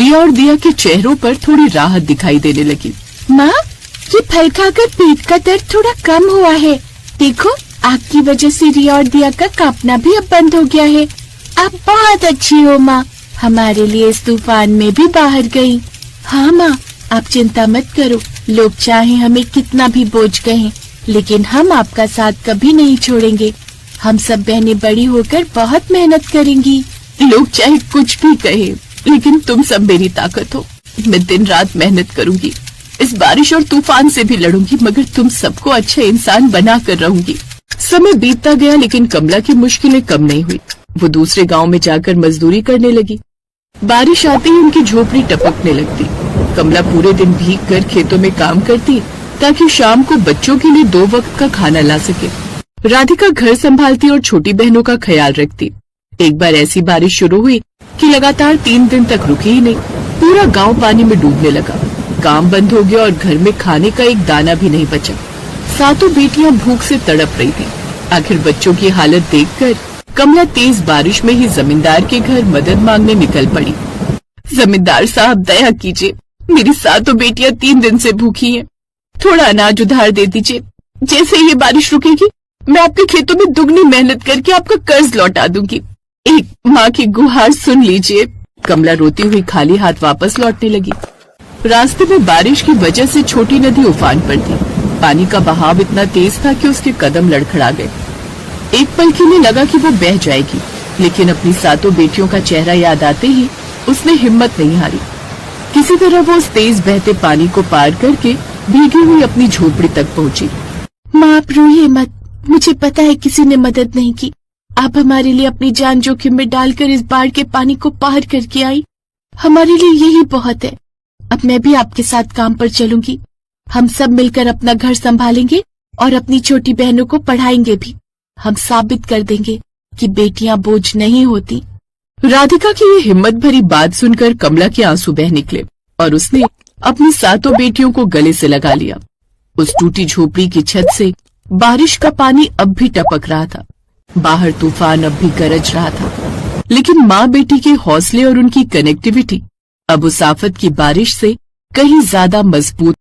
रिया और दिया के चेहरों पर थोड़ी राहत दिखाई देने लगी। माँ, ये फल खाकर पेट का दर्द थोड़ा कम हुआ है। देखो, आग की वजह से रिया और दिया का कांपना भी अब बंद हो गया है। आप बहुत अच्छी हो माँ, हमारे लिए इस तूफान में भी बाहर गई। हाँ माँ, आप चिंता मत करो। लोग चाहे हमें कितना भी बोझ कहें, लेकिन हम आपका साथ कभी नहीं छोड़ेंगे। हम सब बहनें बड़ी होकर बहुत मेहनत करेंगी। लोग चाहे कुछ भी कहे, लेकिन तुम सब मेरी ताकत हो। मैं दिन रात मेहनत करूंगी, इस बारिश और तूफान से भी लड़ूंगी, मगर तुम सबको अच्छा इंसान बना कर रहूंगी। समय बीतता गया, लेकिन कमला की मुश्किलें कम नहीं हुई। वो दूसरे गांव में जाकर मजदूरी करने लगी। बारिश आते ही उनकी झोपड़ी टपकने लगती। कमला पूरे दिन भीग कर खेतों में काम करती, ताकि शाम को बच्चों के लिए 2 वक्त का खाना ला सके। राधिका घर संभालती और छोटी बहनों का ख्याल रखती। एक बार ऐसी बारिश शुरू हुई कि लगातार 3 दिन तक रुकी ही नहीं। पूरा गांव पानी में डूबने लगा। काम बंद हो गया और घर में खाने का एक दाना भी नहीं बचा। सातों बेटियां भूख से तड़प रही थीं। आखिर बच्चों की हालत देखकर कमला तेज बारिश में ही जमींदार के घर मदद मांगने निकल पड़ी। जमींदार साहब, दया कीजिए, मेरी सातों बेटियां 3 दिन से भूखी हैं। थोड़ा अनाज उधार दे दीजिए। जैसे ये बारिश रुकेगी, मैं आपके खेतों में दुगनी मेहनत करके आपका कर्ज लौटा दूंगी। एक माँ की गुहार सुन लीजिए। कमला रोती हुई खाली हाथ वापस लौटने लगी। रास्ते में बारिश की वजह से छोटी नदी उफान पर थी। पानी का बहाव इतना तेज था कि उसके कदम लड़खड़ा गए। एक पल के लिए लगा कि वो बह जाएगी, लेकिन अपनी सातों बेटियों का चेहरा याद आते ही उसने हिम्मत नहीं हारी। किसी तरह वो उस तेज बहते पानी को पार करके भीगी हुई अपनी झोपड़ी तक पहुंची। माँ, आप रोइए मत। मुझे पता है किसी ने मदद नहीं की। आप हमारे लिए अपनी जान जोखिम में डालकर इस बाढ़ के पानी को पार करके आई। हमारे लिए यही बहुत है। अब मैं भी आपके साथ काम पर चलूंगी। हम सब मिलकर अपना घर संभालेंगे और अपनी छोटी बहनों को पढ़ाएंगे भी। हम साबित कर देंगे कि बेटियां बोझ नहीं होती। राधिका की ये हिम्मत भरी बात सुनकर कमला के आंसू बह निकले और उसने अपनी सातों बेटियों को गले से लगा लिया। उस टूटी झोपड़ी की छत से बारिश का पानी अब भी टपक रहा था। बाहर तूफान अब भी गरज रहा था, लेकिन माँ बेटी के हौसले और उनकी कनेक्टिविटी अब उस आफत की बारिश से कहीं ज्यादा मजबूत